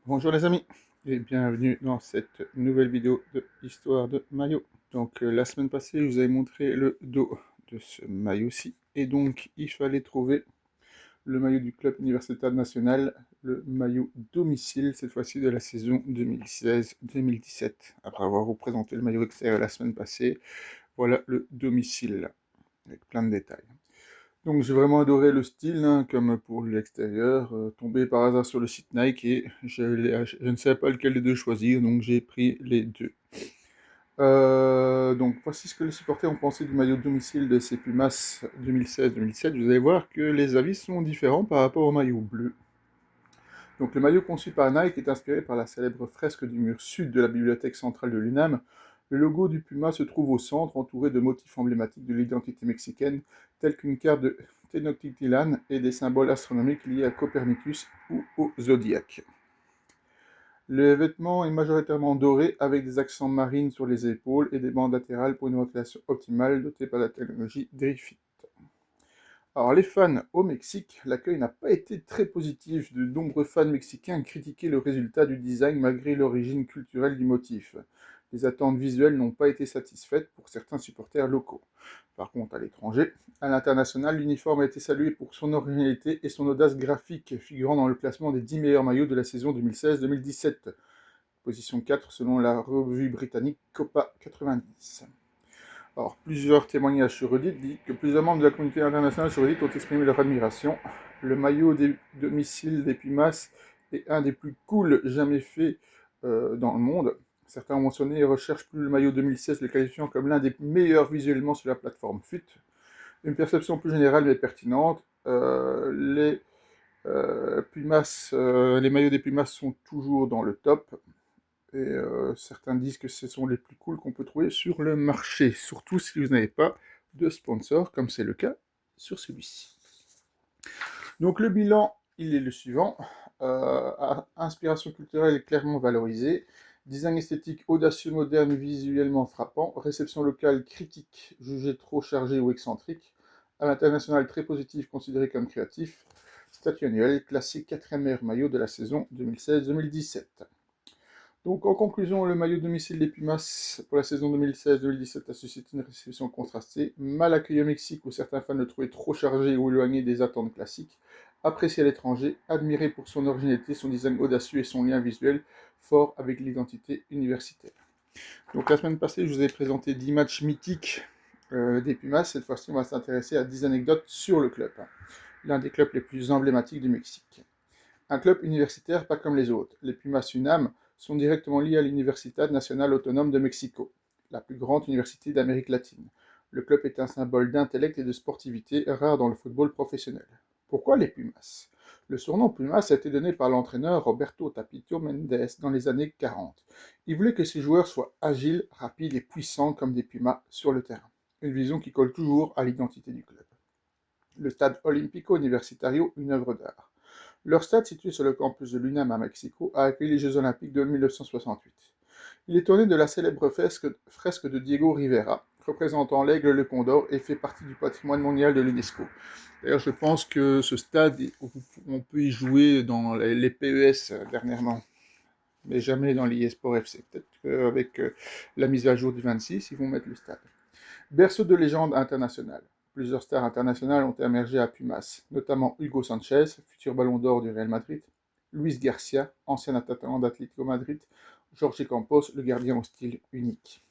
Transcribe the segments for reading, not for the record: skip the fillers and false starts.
Bonjour les amis et bienvenue dans cette nouvelle vidéo de Histoire de maillot. Donc la semaine passée je vous avais montré le dos de ce maillot-ci et donc il fallait trouver le maillot du club universitaire national, le maillot domicile cette fois-ci de la saison 2016-2017. Après avoir représenté le maillot extérieur la semaine passée, voilà le domicile avec plein de détails. Donc j'ai vraiment adoré le style, hein, comme pour l'extérieur, tombé par hasard sur le site Nike et je ne savais pas lequel des deux choisir, donc j'ai pris les deux. Donc voici ce que les supporters ont pensé du maillot de domicile de ces Pumas 2016-2017. Vous allez voir que les avis sont différents par rapport au maillot bleu. Donc le maillot conçu par Nike est inspiré par la célèbre fresque du mur sud de la bibliothèque centrale de l'UNAM. Le logo du Puma se trouve au centre, entouré de motifs emblématiques de l'identité mexicaine, tels qu'une carte de Tenochtitlan et des symboles astronomiques liés à Copernicus ou au zodiaque. Le vêtement est majoritairement doré avec des accents marines sur les épaules et des bandes latérales pour une ventilation optimale dotée par la technologie Dreyfit. Alors les fans au Mexique, l'accueil n'a pas été très positif. De nombreux fans mexicains critiquaient le résultat du design malgré l'origine culturelle du motif. Les attentes visuelles n'ont pas été satisfaites pour certains supporters locaux. Par contre, à l'étranger, à l'international, l'uniforme a été salué pour son originalité et son audace graphique, figurant dans le classement des 10 meilleurs maillots de la saison 2016-2017. Position 4 selon la revue britannique Copa 90. Alors, plusieurs témoignages sur Reddit disent que plusieurs membres de la communauté internationale sur Reddit ont exprimé leur admiration. Le maillot des domiciles des Pumas est un des plus cools jamais faits dans le monde. Certains ont mentionné et recherchent plus le maillot 2016, le qualifiant comme l'un des meilleurs visuellement sur la plateforme FUT. Une perception plus générale mais pertinente, les maillots des Pumas sont toujours dans le top. Et certains disent que ce sont les plus cools qu'on peut trouver sur le marché, surtout si vous n'avez pas de sponsor, comme c'est le cas sur celui-ci. Donc le bilan, il est le suivant. Inspiration culturelle clairement valorisée, design esthétique audacieux, moderne, visuellement frappant, réception locale critique, jugée trop chargée ou excentrique, à l'international très positif, considéré comme créatif, statut annuel, classé 4e meilleur maillot de la saison 2016-2017. Donc en conclusion, le maillot domicile des Pumas pour la saison 2016-2017 a suscité une réception contrastée, mal accueilli au Mexique où certains fans le trouvaient trop chargé ou éloigné des attentes classiques, apprécié à l'étranger, admiré pour son originalité, son design audacieux et son lien visuel fort avec l'identité universitaire. Donc la semaine passée, je vous ai présenté 10 matchs mythiques des Pumas. Cette fois-ci, on va s'intéresser à 10 anecdotes sur le club, l'un des clubs les plus emblématiques du Mexique. Un club universitaire pas comme les autres. Les Pumas UNAM sont directement liés à l'Universidad Nacional Autonome de Mexico, la plus grande université d'Amérique latine. Le club est un symbole d'intellect et de sportivité rare dans le football professionnel. Pourquoi les Pumas? Le surnom Pumas a été donné par l'entraîneur Roberto Tapito Méndez dans les années 40. Il voulait que ses joueurs soient agiles, rapides et puissants comme des Pumas sur le terrain. Une vision qui colle toujours à l'identité du club. Le Stade Olímpico Universitario, une œuvre d'art. Leur stade, situé sur le campus de l'UNAM à Mexico, a accueilli les Jeux Olympiques de 1968. Il est orné de la célèbre fresque de Diego Rivera, représentant l'aigle et le condor, et fait partie du patrimoine mondial de l'UNESCO. D'ailleurs, je pense que ce stade, on peut y jouer dans les PES dernièrement, mais jamais dans l'eSport FC. Peut-être qu'avec la mise à jour du 26, ils vont mettre le stade. Berceau de légende internationale. Plusieurs stars internationales ont émergé à Pumas, notamment Hugo Sanchez, futur ballon d'or du Real Madrid, Luis Garcia, ancien attaquant d'Atlético Madrid, Jorge Campos, le gardien au style unique.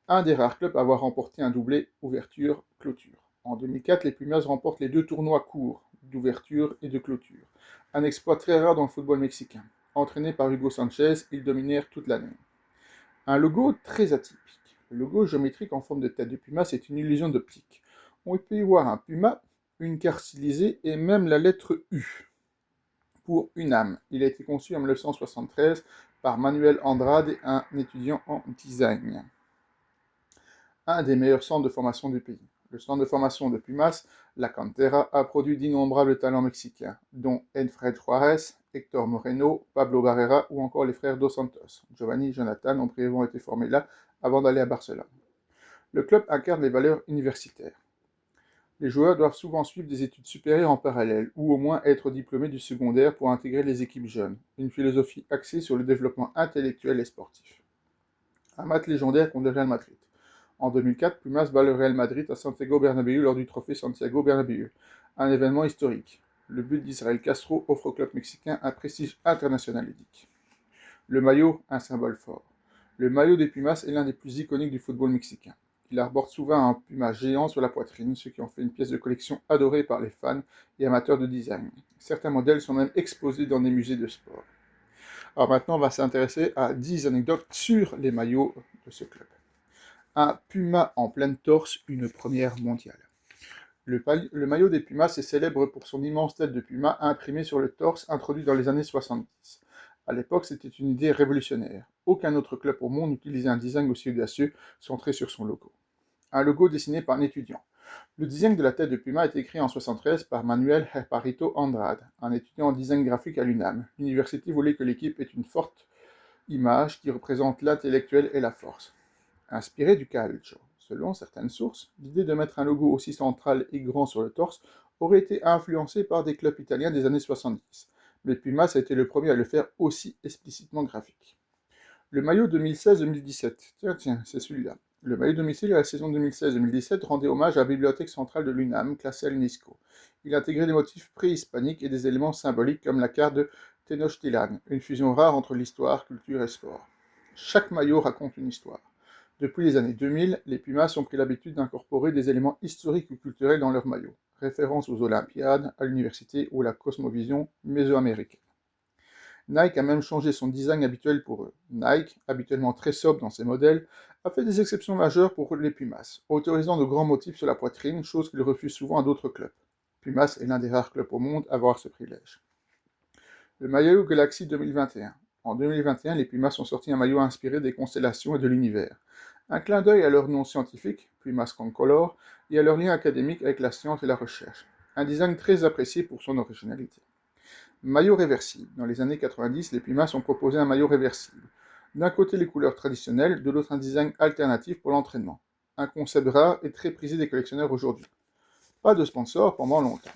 Un des rares clubs à avoir remporté un doublé ouverture-clôture. En 2004, les Pumas remportent les deux tournois courts, d'ouverture et de clôture. Un exploit très rare dans le football mexicain. Entraînés par Hugo Sanchez, ils dominèrent toute l'année. Un logo très atypique. Le logo géométrique en forme de tête de puma, c'est une illusion d'optique. On peut y voir un puma, une carte stylisée et même la lettre U pour UNAM. Il a été conçu en 1973 par Manuel Andrade, un étudiant en design. Un des meilleurs centres de formation du pays. Le centre de formation de Pumas, La Cantera, a produit d'innombrables talents mexicains, dont Enfred Juarez, Héctor Moreno, Pablo Barrera ou encore les frères Dos Santos. Giovanni et Jonathan ont brièvement été formés là avant d'aller à Barcelone. Le club incarne les valeurs universitaires. Les joueurs doivent souvent suivre des études supérieures en parallèle, ou au moins être diplômés du secondaire pour intégrer les équipes jeunes, une philosophie axée sur le développement intellectuel et sportif. Un match légendaire contre le Real Madrid. En 2004, Pumas bat le Real Madrid à Santiago Bernabéu lors du trophée Santiago Bernabéu, un événement historique. Le but d'Israël Castro offre au club mexicain un prestige international unique. Le maillot, un symbole fort. Le maillot des Pumas est l'un des plus iconiques du football mexicain. Il arbore souvent un puma géant sur la poitrine, ce qui en fait une pièce de collection adorée par les fans et amateurs de design. Certains modèles sont même exposés dans des musées de sport. Alors maintenant, on va s'intéresser à 10 anecdotes sur les maillots de ce club. Un puma en pleine torse, une première mondiale. Le maillot des Pumas est célèbre pour son immense tête de puma imprimée sur le torse, introduit dans les années 70. À l'époque, c'était une idée révolutionnaire. Aucun autre club au monde n'utilisait un design aussi audacieux, centré sur son logo. Un logo dessiné par un étudiant. Le design de la tête de puma a été créé en 1973 par Manuel Parito Andrade, un étudiant en design graphique à l'UNAM. L'université voulait que l'équipe ait une forte image qui représente l'intellectuel et la force. Inspiré du calcio. Selon certaines sources, l'idée de mettre un logo aussi central et grand sur le torse aurait été influencée par des clubs italiens des années 70, mais Pumas a été le premier à le faire aussi explicitement graphique. Le maillot 2016-2017, tiens, c'est celui-là. Le maillot domicile de la saison 2016-2017 rendait hommage à la bibliothèque centrale de l'UNAM, classée à l'UNESCO. Il intégrait des motifs préhispaniques et des éléments symboliques comme la carte de Tenochtitlan, une fusion rare entre l'histoire, culture et sport. Chaque maillot raconte une histoire. Depuis les années 2000, les Pumas ont pris l'habitude d'incorporer des éléments historiques ou culturels dans leurs maillots, référence aux Olympiades, à l'université ou à la cosmovision mésoaméricaine. Nike a même changé son design habituel pour eux. Nike, habituellement très sobre dans ses modèles, a fait des exceptions majeures pour les Pumas, autorisant de grands motifs sur la poitrine, chose qu'ils refusent souvent à d'autres clubs. Pumas est l'un des rares clubs au monde à avoir ce privilège. Le maillot Galaxy 2021. En 2021, les Pumas ont sorti un maillot inspiré des constellations et de l'univers. Un clin d'œil à leur nom scientifique, Pumas Concolor, et à leur lien académique avec la science et la recherche. Un design très apprécié pour son originalité. Maillot réversible. Dans les années 90, les Pumas ont proposé un maillot réversible. D'un côté les couleurs traditionnelles, de l'autre un design alternatif pour l'entraînement. Un concept rare et très prisé des collectionneurs aujourd'hui. Pas de sponsor pendant longtemps.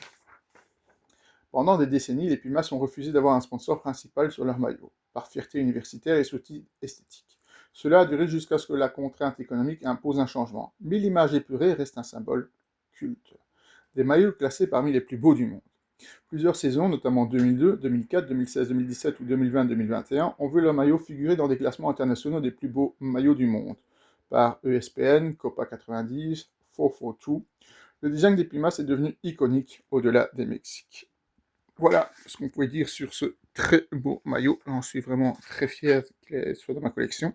Pendant des décennies, les Pumas ont refusé d'avoir un sponsor principal sur leur maillot, par fierté universitaire et souci esthétique. Cela a duré jusqu'à ce que la contrainte économique impose un changement, mais l'image épurée reste un symbole culte. Des maillots classés parmi les plus beaux du monde. Plusieurs saisons, notamment 2002, 2004, 2016, 2017 ou 2020, 2021, ont vu leurs maillots figurer dans des classements internationaux des plus beaux maillots du monde, par ESPN, Copa 90, 442. Le design des Pumas est devenu iconique au-delà des Mexiques. Voilà ce qu'on pouvait dire sur ce très beau maillot. J'en suis vraiment très fier qu'il soit dans ma collection.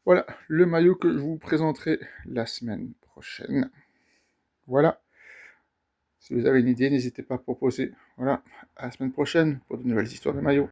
Voilà le maillot que je vous présenterai la semaine prochaine. Voilà. Si vous avez une idée, n'hésitez pas à proposer. Voilà, à la semaine prochaine pour de nouvelles histoires de maillots.